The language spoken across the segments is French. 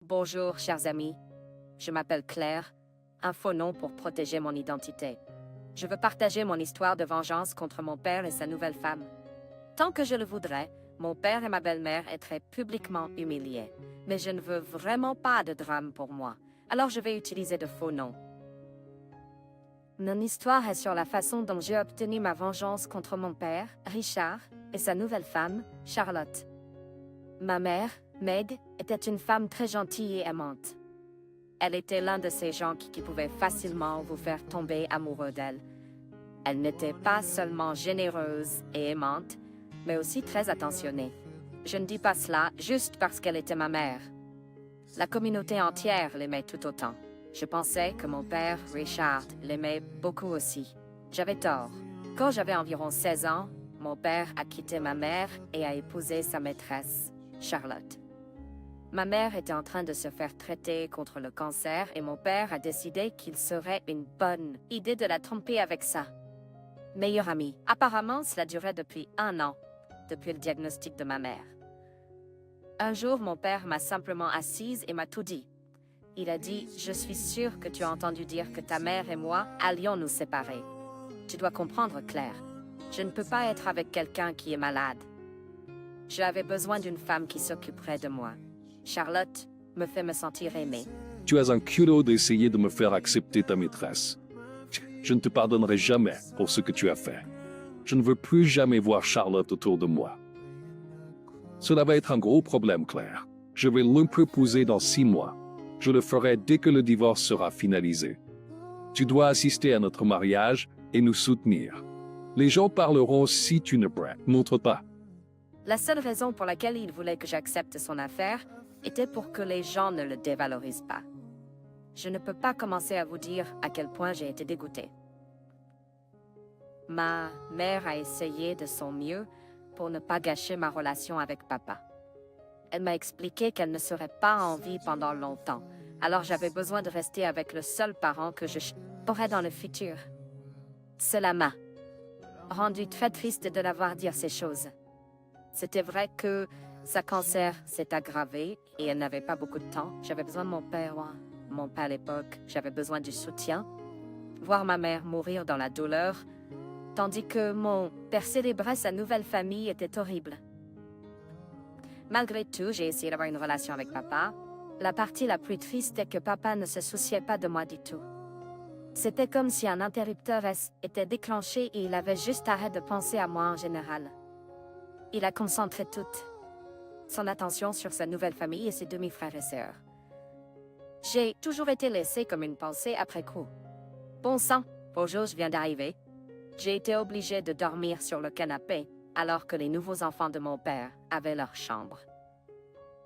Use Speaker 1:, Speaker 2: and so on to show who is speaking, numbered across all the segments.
Speaker 1: Bonjour, chers amis. Je m'appelle Claire, un faux nom pour protéger mon identité. Je veux partager mon histoire de vengeance contre mon père et sa nouvelle femme. Tant que je le voudrais, mon père et ma belle-mère être publiquement humiliés. Mais je ne veux vraiment pas de drame pour moi. Alors je vais utiliser de faux noms. Mon histoire est sur la façon dont j'ai obtenu ma vengeance contre mon père, Richard, et sa nouvelle femme, Charlotte. Ma mère, Meg, était une femme très gentille et aimante. Elle était l'un de ces gens qui pouvaient facilement vous faire tomber amoureux d'elle. Elle n'était pas seulement généreuse et aimante, mais aussi très attentionnée. Je ne dis pas cela juste parce qu'elle était ma mère. La communauté entière l'aimait tout autant. Je pensais que mon père, Richard, l'aimait beaucoup aussi. J'avais tort. Quand j'avais environ 16 ans, mon père a quitté ma mère et a épousé sa maîtresse, Charlotte. Ma mère était en train de se faire traiter contre le cancer et mon père a décidé qu'il serait une bonne idée de la tromper avec ça. Meilleure amie. Apparemment, cela durait depuis 1 an, depuis le diagnostic de ma mère. Un jour, mon père m'a simplement assise et m'a tout dit. Il a dit « Je suis sûr que tu as entendu dire que ta mère et moi allions nous séparer. Tu dois comprendre, Claire. Je ne peux pas être avec quelqu'un qui est malade. J'avais besoin d'une femme qui s'occuperait de moi. Charlotte me fait me sentir aimée.
Speaker 2: Tu as un culot d'essayer de me faire accepter ta maîtresse. Je ne te pardonnerai jamais pour ce que tu as fait. Je ne veux plus jamais voir Charlotte autour de moi. Cela va être un gros problème, Claire. Je vais l'épouser dans 6 mois. Je le ferai dès que le divorce sera finalisé. Tu dois assister à notre mariage et nous soutenir. Les gens parleront si tu ne montres pas.
Speaker 1: La seule raison pour laquelle il voulait que j'accepte son affaire était pour que les gens ne le dévalorisent pas. Je ne peux pas commencer à vous dire à quel point j'ai été dégoûtée. Ma mère a essayé de son mieux pour ne pas gâcher ma relation avec papa. Elle m'a expliqué qu'elle ne serait pas en vie pendant longtemps, alors j'avais besoin de rester avec le seul parent que je pourrais dans le futur. Cela m'a rendu très triste de la voir dire ces choses. C'était vrai que sa cancer s'est aggravé et elle n'avait pas beaucoup de temps. J'avais besoin de mon père à l'époque. J'avais besoin du soutien. Voir ma mère mourir dans la douleur, tandis que mon père célébrait sa nouvelle famille était horrible. Malgré tout, j'ai essayé d'avoir une relation avec papa. La partie la plus triste est que papa ne se souciait pas de moi du tout. C'était comme si un interrupteur était déclenché et il avait juste arrêté de penser à moi en général. Il a concentré toute son attention sur sa nouvelle famille et ses demi-frères et sœurs. J'ai toujours été laissée comme une pensée après coup. Bon sang, bonjour, je viens d'arriver. J'ai été obligée de dormir sur le canapé alors que les nouveaux enfants de mon père avaient leur chambre.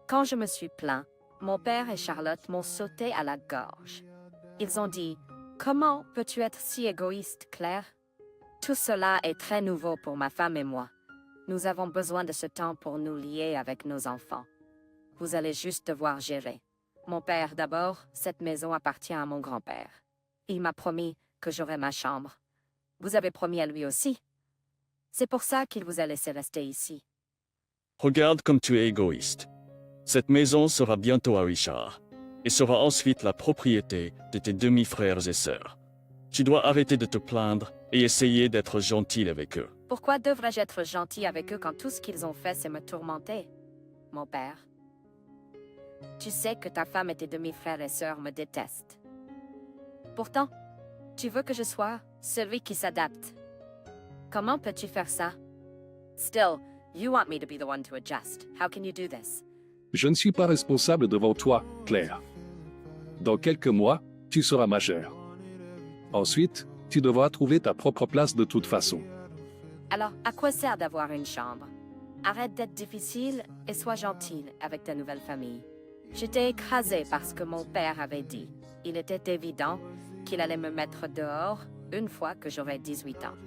Speaker 1: Quand je me suis plaint, mon père et Charlotte m'ont sauté à la gorge. Ils ont dit « Comment peux-tu être si égoïste, Claire ?» Tout cela est très nouveau pour ma femme et moi. Nous avons besoin de ce temps pour nous lier avec nos enfants. Vous allez juste devoir gérer. Mon père d'abord, cette maison appartient à mon grand-père. Il m'a promis que j'aurais ma chambre. Vous avez promis à lui aussi. C'est pour ça qu'il vous a laissé rester ici.
Speaker 3: Regarde comme tu es égoïste. Cette maison sera bientôt à Richard et sera ensuite la propriété de tes demi-frères et sœurs. Tu dois arrêter de te plaindre et essayer d'être gentil avec eux.
Speaker 1: Pourquoi devrais-je être gentil avec eux quand tout ce qu'ils ont fait, c'est me tourmenter, mon père? Tu sais que ta femme et tes demi-frères et sœurs me détestent. Pourtant, tu veux que je sois celui qui s'adapte. Comment peux-tu faire ça? Still, you want me to be the one to adjust. How can you do this?
Speaker 2: Je ne suis pas responsable devant toi, Claire. Dans quelques mois, tu seras majeure. Ensuite, tu devras trouver ta propre place de toute façon.
Speaker 1: Alors, à quoi sert d'avoir une chambre? Arrête d'être difficile et sois gentil avec ta nouvelle famille. J'étais écrasée parce que mon père avait dit. Il était évident qu'il allait me mettre dehors une fois que j'aurais 18 ans.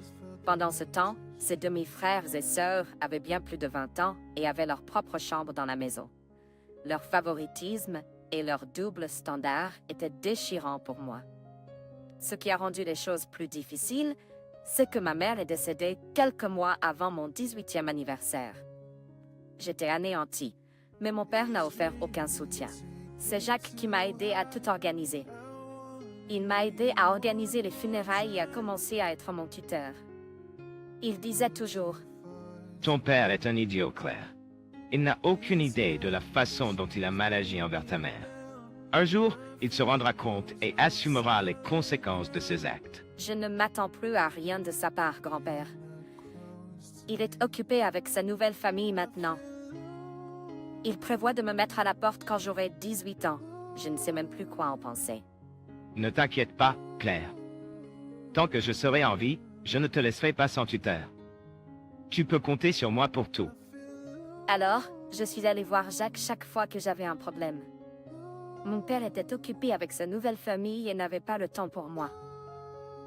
Speaker 1: Pendant ce temps, ses demi-frères et sœurs avaient bien plus de 20 ans et avaient leur propre chambre dans la maison. Leur favoritisme et leur double standard étaient déchirants pour moi. Ce qui a rendu les choses plus difficiles, c'est que ma mère est décédée quelques mois avant mon 18e anniversaire. J'étais anéantie, mais mon père n'a offert aucun soutien. C'est Jacques qui m'a aidé à tout organiser. Il m'a aidé à organiser les funérailles et a commencé à être mon tuteur. Il disait toujours,
Speaker 4: Ton père est un idiot, Claire. Il n'a aucune idée de la façon dont il a mal agi envers ta mère. Un jour, il se rendra compte et assumera les conséquences de ses actes.
Speaker 1: je ne m'attends plus à rien de sa part, grand-père. Il est occupé avec sa nouvelle famille maintenant. Il prévoit de me mettre à la porte quand j'aurai 18 ans. Je ne sais même plus quoi en penser.
Speaker 4: Ne t'inquiète pas, Claire. Tant que je serai en vie, je ne te laisserai pas sans tuteur. Tu peux compter sur moi pour tout.
Speaker 1: Alors, je suis allée voir Jacques chaque fois que j'avais un problème. Mon père était occupé avec sa nouvelle famille et n'avait pas le temps pour moi.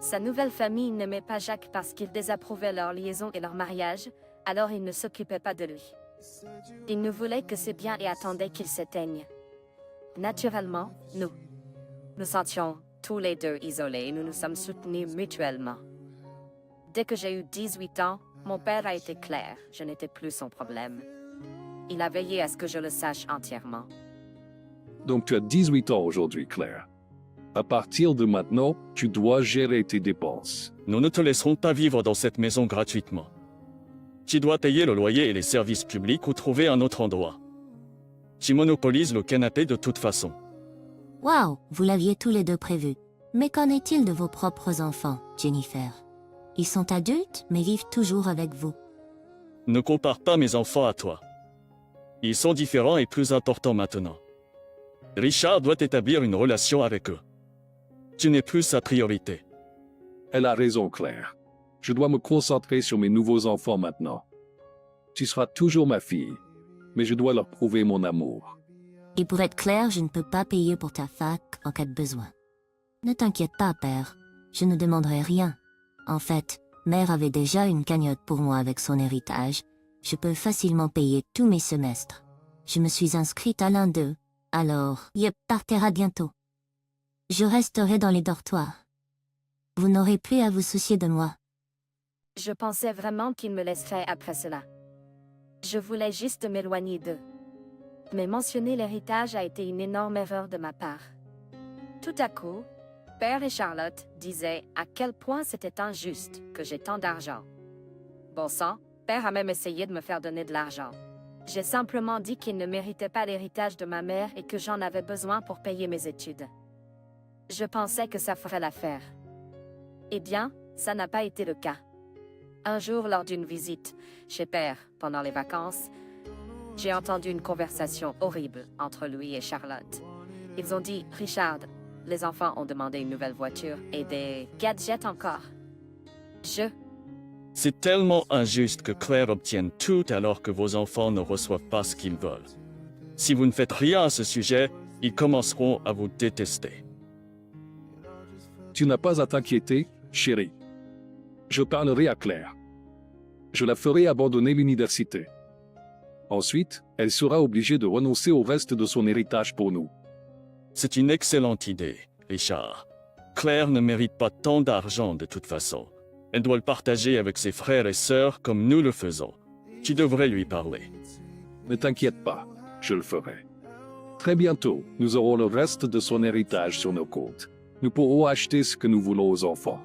Speaker 1: Sa nouvelle famille n'aimait pas Jacques parce qu'il désapprouvait leur liaison et leur mariage, alors il ne s'occupait pas de lui. Il ne voulait que ses biens et attendait qu'il s'éteigne. Naturellement, nous sentions tous les deux isolés et nous nous sommes soutenus mutuellement. Dès que j'ai eu 18 ans, mon père a été clair, je n'étais plus son problème. Il a veillé à ce que je le sache entièrement.
Speaker 2: Donc tu as 18 ans aujourd'hui, Claire. À partir de maintenant, tu dois gérer tes dépenses.
Speaker 3: Nous ne te laisserons pas vivre dans cette maison gratuitement. Tu dois payer le loyer et les services publics ou trouver un autre endroit. Tu monopolises le canapé de toute façon.
Speaker 5: Waouh, vous l'aviez tous les deux prévu. Mais qu'en est-il de vos propres enfants, Jennifer? Ils sont adultes, mais vivent toujours avec vous.
Speaker 3: Ne compare pas mes enfants à toi. Ils sont différents et plus importants maintenant. Richard doit établir une relation avec eux. Tu n'es plus sa priorité.
Speaker 2: Elle a raison, Claire. Je dois me concentrer sur mes nouveaux enfants maintenant. Tu seras toujours ma fille, mais je dois leur prouver mon amour.
Speaker 5: Et pour être clair, je ne peux pas payer pour ta fac en cas de besoin. Ne t'inquiète pas, père. Je ne demanderai rien. En fait, mère avait déjà une cagnotte pour moi avec son héritage. Je peux facilement payer tous mes semestres. Je me suis inscrite à l'un d'eux. Alors, Yep partira bientôt. Je resterai dans les dortoirs. Vous n'aurez plus à vous soucier de moi.
Speaker 1: Je pensais vraiment qu'il me laisserait après cela. Je voulais juste m'éloigner d'eux. Mais mentionner l'héritage a été une énorme erreur de ma part. Tout à coup, Père et Charlotte disaient à quel point c'était injuste que j'ai tant d'argent. Bon sang, Père a même essayé de me faire donner de l'argent. J'ai simplement dit qu'il ne méritait pas l'héritage de ma mère et que j'en avais besoin pour payer mes études. Je pensais que ça ferait l'affaire. Eh bien, ça n'a pas été le cas. Un jour, lors d'une visite chez Père pendant les vacances, j'ai entendu une conversation horrible entre lui et Charlotte. Ils ont dit, Richard, les enfants ont demandé une nouvelle voiture et des gadgets encore.
Speaker 3: C'est tellement injuste que Claire obtienne tout alors que vos enfants ne reçoivent pas ce qu'ils veulent. Si vous ne faites rien à ce sujet, ils commenceront à vous détester.
Speaker 2: Tu n'as pas à t'inquiéter, chérie. Je parlerai à Claire. Je la ferai abandonner l'université. Ensuite, elle sera obligée de renoncer au reste de son héritage pour nous.
Speaker 3: C'est une excellente idée, Richard. Claire ne mérite pas tant d'argent de toute façon. Elle doit le partager avec ses frères et sœurs comme nous le faisons. Tu devrais lui parler.
Speaker 2: Ne t'inquiète pas, je le ferai. Très bientôt, nous aurons le reste de son héritage sur nos comptes. Nous pourrons acheter ce que nous voulons aux enfants.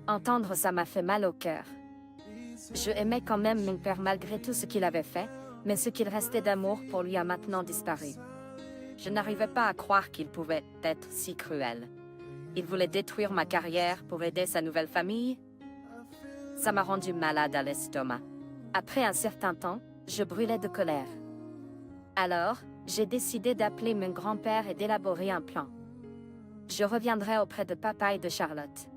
Speaker 1: Entendre ça m'a fait mal au cœur. Je aimais quand même mon père malgré tout ce qu'il avait fait, mais ce qu'il restait d'amour pour lui a maintenant disparu. Je n'arrivais pas à croire qu'il pouvait être si cruel. Il voulait détruire ma carrière pour aider sa nouvelle famille. Ça m'a rendu malade à l'estomac. Après un certain temps, je brûlais de colère. Alors, j'ai décidé d'appeler mon grand-père et d'élaborer un plan. Je reviendrai auprès de papa et de Charlotte.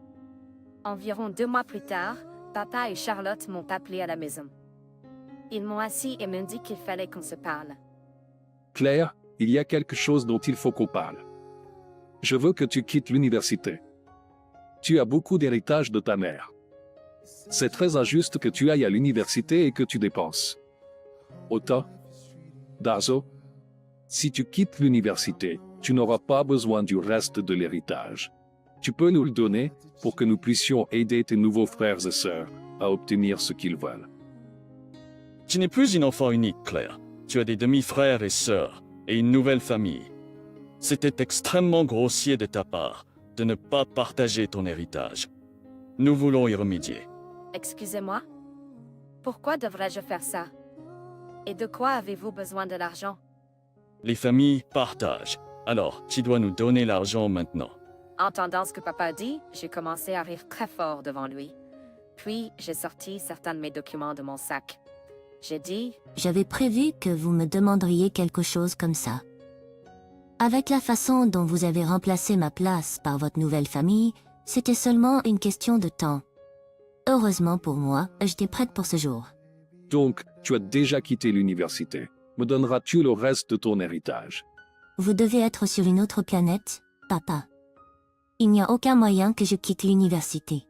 Speaker 1: Environ 2 mois plus tard, papa et Charlotte m'ont appelé à la maison. Ils m'ont assis et m'ont dit qu'il fallait qu'on se parle.
Speaker 2: Claire, il y a quelque chose dont il faut qu'on parle. Je veux que tu quittes l'université. Tu as beaucoup d'héritage de ta mère. C'est très injuste que tu ailles à l'université et que tu dépenses autant d'argent. Si tu quittes l'université, tu n'auras pas besoin du reste de l'héritage. Tu peux nous le donner pour que nous puissions aider tes nouveaux frères et sœurs à obtenir ce qu'ils veulent.
Speaker 3: Tu n'es plus une enfant unique, Claire. Tu as des demi-frères et sœurs, et une nouvelle famille. C'était extrêmement grossier de ta part de ne pas partager ton héritage. Nous voulons y remédier.
Speaker 1: Excusez-moi? Pourquoi devrais-je faire ça? Et de quoi avez-vous besoin de l'argent?
Speaker 3: Les familles partagent. Alors, tu dois nous donner l'argent maintenant.
Speaker 1: Entendant ce que papa dit, j'ai commencé à rire très fort devant lui. Puis, j'ai sorti certains de mes documents de mon sac. J'ai dit,
Speaker 5: J'avais prévu que vous me demanderiez quelque chose comme ça. Avec la façon dont vous avez remplacé ma place par votre nouvelle famille, c'était seulement une question de temps. Heureusement pour moi, j'étais prête pour ce jour.
Speaker 2: Donc, tu as déjà quitté l'université. Me donneras-tu le reste de ton héritage?
Speaker 5: Vous devez être sur une autre planète, papa. Il n'y a aucun moyen que je quitte l'université.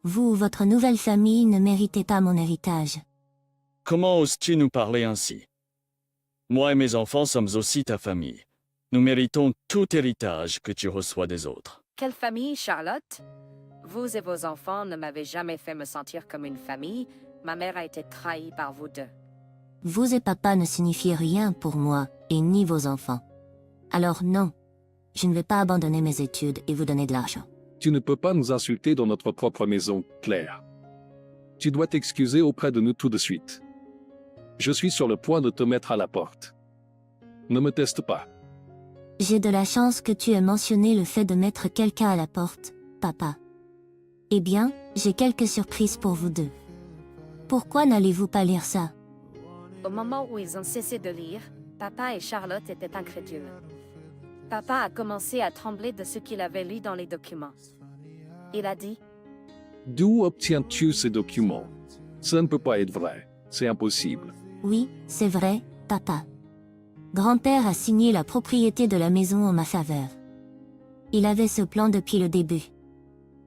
Speaker 5: Vous ou votre nouvelle famille ne méritez pas mon héritage.
Speaker 3: Comment oses-tu nous parler ainsi? Moi et mes enfants sommes aussi ta famille. Nous méritons tout héritage que tu reçois des autres.
Speaker 1: quelle famille, Charlotte? Vous et vos enfants ne m'avez jamais fait me sentir comme une famille. Ma mère a été trahie par vous deux.
Speaker 5: Vous et papa ne signifiez rien pour moi et ni vos enfants. Alors non, je ne vais pas abandonner mes études et vous donner de l'argent.
Speaker 2: Tu ne peux pas nous insulter dans notre propre maison, Claire. Tu dois t'excuser auprès de nous tout de suite. Je suis sur le point de te mettre à la porte. Ne me teste pas.
Speaker 5: J'ai de la chance que tu aies mentionné le fait de mettre quelqu'un à la porte, papa. Eh bien, j'ai quelques surprises pour vous deux. Pourquoi n'allez-vous pas lire ça?
Speaker 1: Au moment où ils ont cessé de lire, papa et Charlotte étaient incrédules. Papa a commencé à trembler de ce qu'il avait lu dans les documents. Il a dit,
Speaker 2: D'où obtiens-tu ces documents? Ça ne peut pas être vrai. C'est impossible.
Speaker 5: Oui, c'est vrai, papa. Grand-père a signé la propriété de la maison en ma faveur. Il avait ce plan depuis le début.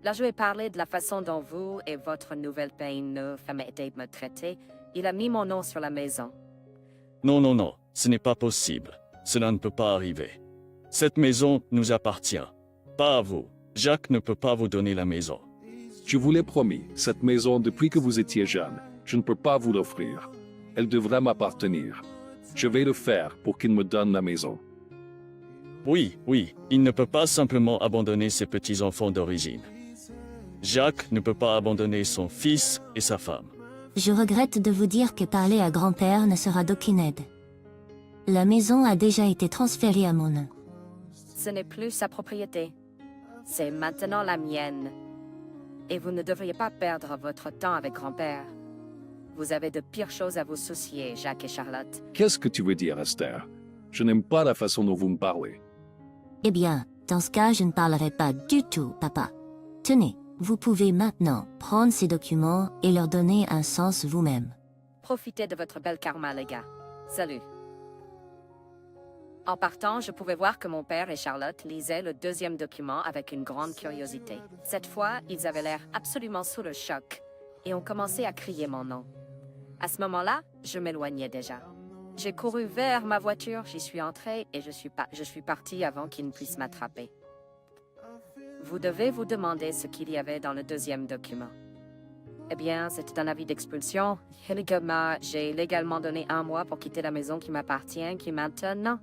Speaker 1: là je vais parler de la façon dont vous et votre nouvelle femme étaient me traiter. Il a mis mon nom sur la maison.
Speaker 3: Non, non, non, ce n'est pas possible. Cela ne peut pas arriver. Cette maison nous appartient. Pas à vous. Jacques ne peut pas vous donner la maison.
Speaker 2: Je vous l'ai promis, cette maison depuis que vous étiez jeune. Je ne peux pas vous l'offrir. Elle devrait m'appartenir. Je vais le faire pour qu'il me donne la maison.
Speaker 3: Oui, oui, il ne peut pas simplement abandonner ses petits-enfants d'origine. Jacques ne peut pas abandonner son fils et sa femme.
Speaker 5: Je regrette de vous dire que parler à grand-père ne sera d'aucune aide. La maison a déjà été transférée à mon nom.
Speaker 1: Ce n'est plus sa propriété. C'est maintenant la mienne. Et vous ne devriez pas perdre votre temps avec grand-père. Vous avez de pires choses à vous soucier, Jacques et Charlotte.
Speaker 2: Qu'est-ce que tu veux dire, Esther? Je n'aime pas la façon dont vous me parlez.
Speaker 5: Eh bien, dans ce cas, je ne parlerai pas du tout, papa. Tenez, vous pouvez maintenant prendre ces documents et leur donner un sens vous-même.
Speaker 1: Profitez de votre bel karma, les gars. Salut. En partant, je pouvais voir que mon père et Charlotte lisaient le deuxième document avec une grande curiosité. Cette fois, ils avaient l'air absolument sous le choc et ont commencé à crier mon nom. À ce moment-là, je m'éloignais déjà. J'ai couru vers ma voiture, j'y suis entrée et je suis partie avant qu'ils ne puissent m'attraper. Vous devez vous demander ce qu'il y avait dans le deuxième document. Eh bien, c'était un avis d'expulsion. J'ai légalement donné 1 mois pour quitter la maison qui m'appartient, qui maintenant...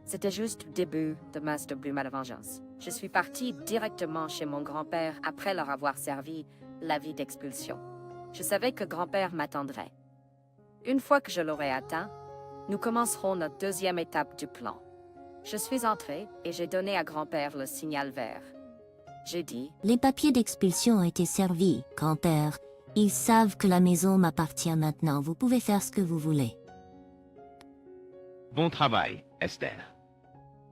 Speaker 1: C'était juste le début de Master Bloom à la vengeance. Je suis partie directement chez mon grand-père après leur avoir servi l'avis d'expulsion. Je savais que grand-père m'attendrait. Une fois que je l'aurai atteint, nous commencerons notre deuxième étape du plan. Je suis entrée et j'ai donné à grand-père le signal vert. J'ai dit,
Speaker 5: Les papiers d'expulsion ont été servis, grand-père. Ils savent que la maison m'appartient maintenant. Vous pouvez faire ce que vous voulez.
Speaker 4: Bon travail, Esther.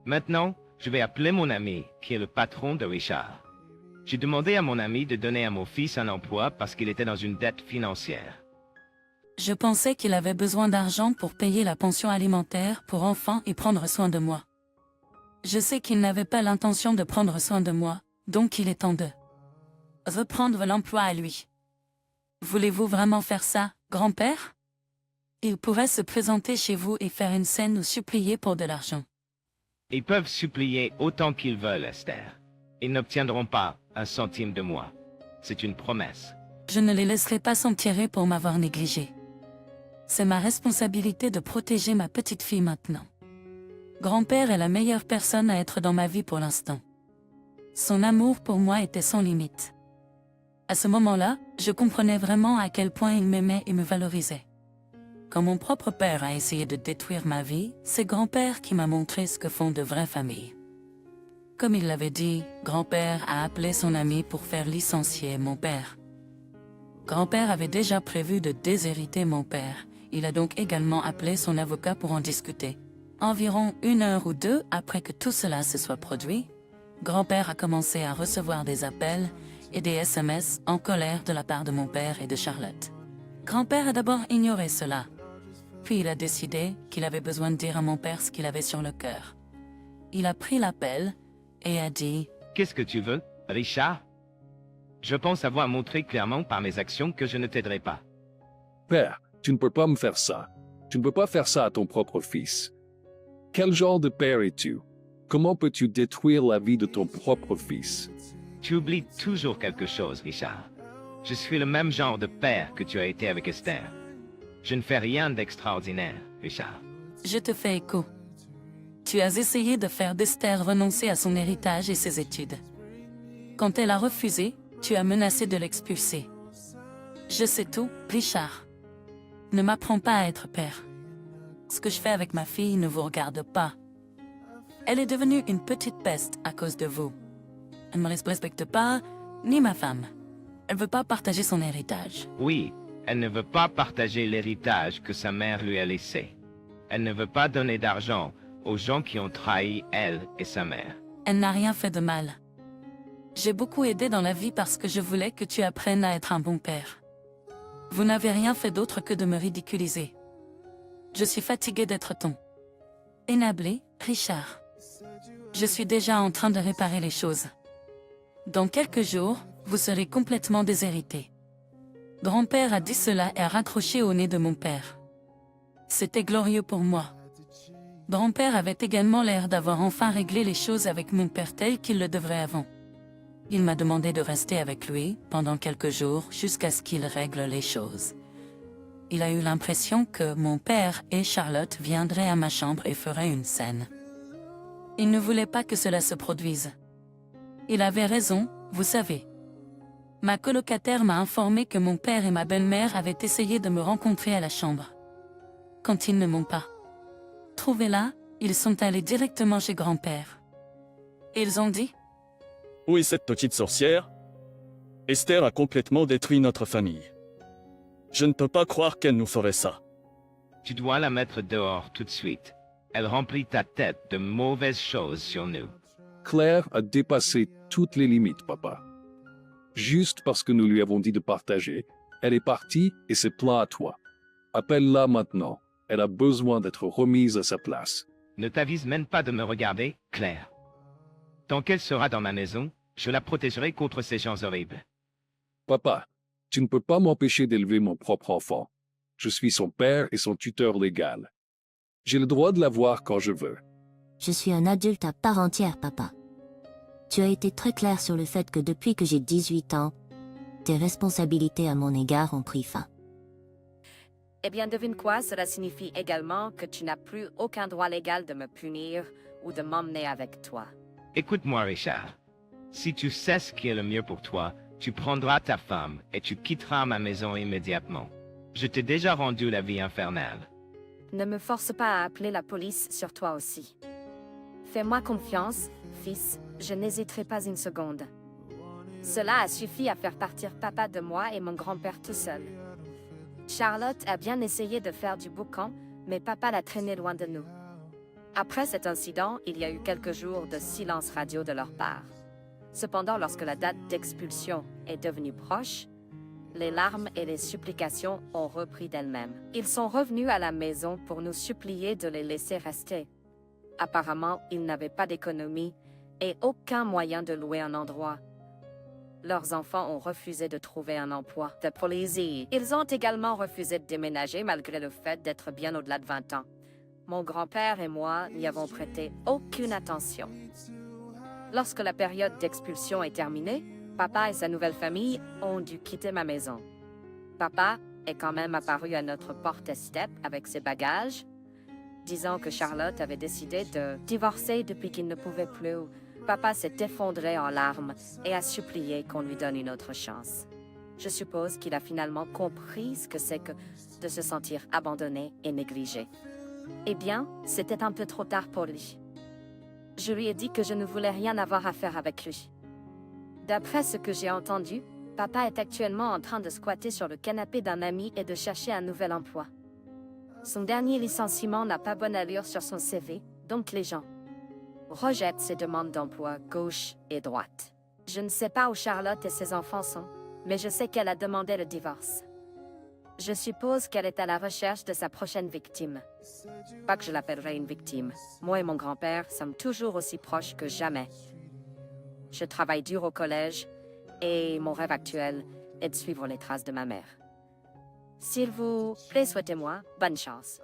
Speaker 4: Maintenant, je vais appeler mon ami, qui est le patron de Richard. J'ai demandé à mon ami de donner à mon fils un emploi parce qu'il était dans une dette financière.
Speaker 6: Je pensais qu'il avait besoin d'argent pour payer la pension alimentaire pour enfants et prendre soin de moi. Je sais qu'il n'avait pas l'intention de prendre soin de moi, donc il est temps de reprendre l'emploi à lui. Voulez-vous vraiment faire ça, grand-père? Il pourrait se présenter chez vous et faire une scène ou supplier pour de l'argent.
Speaker 4: Ils peuvent supplier autant qu'ils veulent, Esther. Ils n'obtiendront pas 1 centime de moi. C'est une promesse.
Speaker 6: Je ne les laisserai pas s'en tirer pour m'avoir négligé. C'est ma responsabilité de protéger ma petite fille maintenant. Grand-père est la meilleure personne à être dans ma vie pour l'instant. Son amour pour moi était sans limite. À ce moment-là, je comprenais vraiment à quel point il m'aimait et me valorisait. Quand mon propre père a essayé de détruire ma vie, c'est grand-père qui m'a montré ce que font de vraies familles. Comme il l'avait dit, grand-père a appelé son ami pour faire licencier mon père. Grand-père avait déjà prévu de déshériter mon père. Il a donc également appelé son avocat pour en discuter. Environ 1 heure ou 2 après que tout cela se soit produit, grand-père a commencé à recevoir des appels et des SMS en colère de la part de mon père et de Charlotte. Grand-père a d'abord ignoré cela. Puis il a décidé qu'il avait besoin de dire à mon père ce qu'il avait sur le cœur. Il a pris l'appel et a dit
Speaker 4: « Qu'est-ce que tu veux, Richard? Je pense avoir montré clairement par mes actions que je ne t'aiderai pas.
Speaker 2: Père, tu ne peux pas me faire ça. Tu ne peux pas faire ça à ton propre fils. Quel genre de père es-tu? Comment peux-tu détruire la vie de ton propre fils?
Speaker 4: Tu oublies toujours quelque chose, Richard. Je suis le même genre de père que tu as été avec Esther. Je ne fais rien d'extraordinaire, Richard. »
Speaker 6: Je te fais écho. Tu as essayé de faire d'Esther renoncer à son héritage et ses études. Quand elle a refusé, tu as menacé de l'expulser. Je sais tout, Richard. Ne m'apprends pas à être père. Ce que je fais avec ma fille ne vous regarde pas. Elle est devenue une petite peste à cause de vous. Elle ne me respecte pas, ni ma femme. Elle ne veut pas partager son héritage.
Speaker 4: Oui, elle ne veut pas partager l'héritage que sa mère lui a laissé. Elle ne veut pas donner d'argent aux gens qui ont trahi elle et sa mère.
Speaker 6: Elle n'a rien fait de mal. J'ai beaucoup aidé dans la vie parce que je voulais que tu apprennes à être un bon père. Vous n'avez rien fait d'autre que de me ridiculiser. Je suis fatiguée d'être ton énablé, Richard. Je suis déjà en train de réparer les choses. Dans quelques jours, vous serez complètement déshérité. Grand-père a dit cela et a raccroché au nez de mon père. C'était glorieux pour moi. Grand-père avait également l'air d'avoir enfin réglé les choses avec mon père tel qu'il le devrait avant. Il m'a demandé de rester avec lui pendant quelques jours jusqu'à ce qu'il règle les choses. Il a eu l'impression que mon père et Charlotte viendraient à ma chambre et feraient une scène. Il ne voulait pas que cela se produise. Il avait raison, vous savez. Ma colocataire m'a informé que mon père et ma belle-mère avaient essayé de me rencontrer à la chambre. Quand ils ne m'ont pas trouvé là, ils sont allés directement chez grand-père. Ils ont dit «
Speaker 3: Où est cette petite sorcière? Esther a complètement détruit notre famille. Je ne peux pas croire qu'elle nous ferait ça.
Speaker 4: Tu dois la mettre dehors tout de suite. Elle remplit ta tête de mauvaises choses sur nous. »
Speaker 2: Claire a dépassé toutes les limites, papa. Juste parce que nous lui avons dit de partager, elle est partie et c'est plein à toi. Appelle-la maintenant. Elle a besoin d'être remise à sa place.
Speaker 4: Ne t'avise même pas de me regarder, Claire. Tant qu'elle sera dans ma maison, je la protégerai contre ces gens horribles.
Speaker 2: Papa, tu ne peux pas m'empêcher d'élever mon propre enfant. Je suis son père et son tuteur légal. J'ai le droit de la voir quand je veux.
Speaker 5: Je suis un adulte à part entière, papa. Tu as été très clair sur le fait que depuis que j'ai 18 ans, tes responsabilités à mon égard ont pris fin.
Speaker 1: Eh bien, devine quoi, cela signifie également que tu n'as plus aucun droit légal de me punir ou de m'emmener avec toi.
Speaker 4: Écoute-moi, Richard. Si tu sais ce qui est le mieux pour toi, tu prendras ta femme et tu quitteras ma maison immédiatement. Je t'ai déjà rendu la vie infernale.
Speaker 1: Ne me force pas à appeler la police sur toi aussi. Fais-moi confiance, fils, je n'hésiterai pas une seconde. Cela a suffi à faire partir papa de moi et mon grand-père tout seul. Charlotte a bien essayé de faire du boucan, mais papa l'a traîné loin de nous. Après cet incident, il y a eu quelques jours de silence radio de leur part. Cependant, lorsque la date d'expulsion est devenue proche, les larmes et les supplications ont repris d'elles-mêmes. Ils sont revenus à la maison pour nous supplier de les laisser rester. Apparemment, ils n'avaient pas d'économie et aucun moyen de louer un endroit. Leurs enfants ont refusé de trouver un emploi de policier. Ils ont également refusé de déménager malgré le fait d'être bien au-delà de 20 ans. Mon grand-père et moi n'y avons prêté aucune attention. Lorsque la période d'expulsion est terminée, papa et sa nouvelle famille ont dû quitter ma maison. Papa est quand même apparu à notre porte-step avec ses bagages, disant que Charlotte avait décidé de divorcer depuis qu'il ne pouvait plus. Papa s'est effondré en larmes et a supplié qu'on lui donne une autre chance. Je suppose qu'il a finalement compris ce que c'est que de se sentir abandonné et négligé. Eh bien, c'était un peu trop tard pour lui. Je lui ai dit que je ne voulais rien avoir à faire avec lui. D'après ce que j'ai entendu, papa est actuellement en train de squatter sur le canapé d'un ami et de chercher un nouvel emploi. Son dernier licenciement n'a pas bonne allure sur son CV, donc les gens rejettent ses demandes d'emploi gauche et droite. Je ne sais pas où Charlotte et ses enfants sont, mais je sais qu'elle a demandé le divorce. Je suppose qu'elle est à la recherche de sa prochaine victime. Pas que je l'appellerai une victime. Moi et mon grand-père sommes toujours aussi proches que jamais. Je travaille dur au collège et mon rêve actuel est de suivre les traces de ma mère. S'il vous plaît, souhaitez-moi bonne chance.